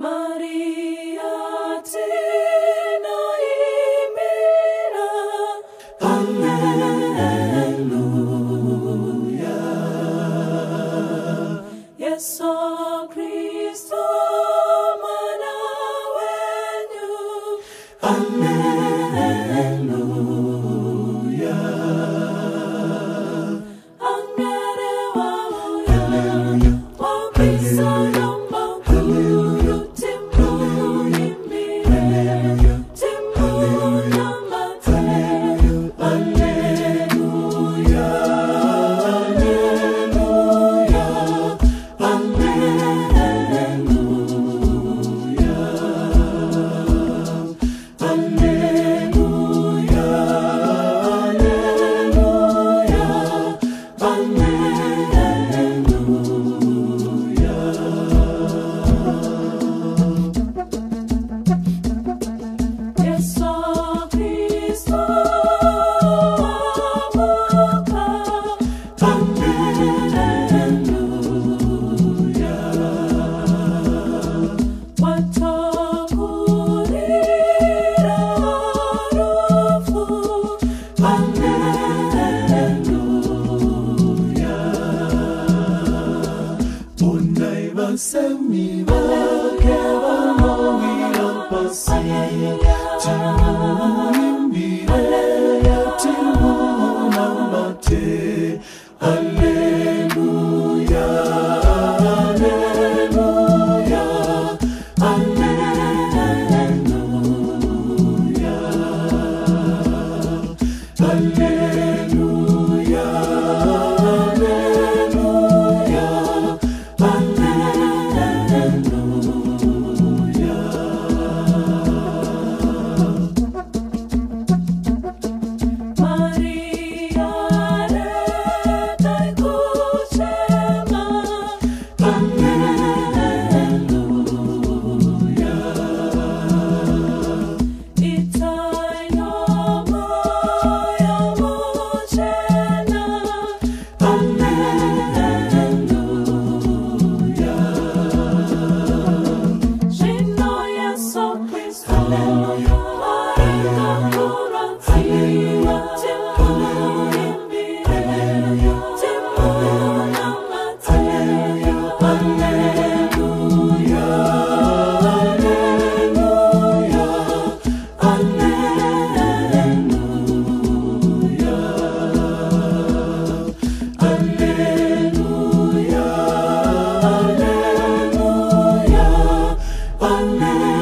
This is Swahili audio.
Maria tunaimbira, Alleluia. Yesu Kristo mwana wenyu, Alleluia. Angere wamuya, wabisa yambakuru, timu imbire, timu yambate, Alleluia, Alleluia, Alleluia, Alleluia, Yesu Kristo amuka, Alleluia. Watakurira harufu, Alleluia. Unaibasemi wake wamawira pasi, timuimbire, timunamate, Alleluia, Alleluia, Alleluia, Alleluia, Maria letai kuchema, Alleluia. Itai no moya mochena, Alleluia. Shino Yesu Kristo, Maria kuratiwa, timu imbire, timu namate, Alleluia, Alleluia, Alleluia, Alleluia, Alleluia, Alleluia.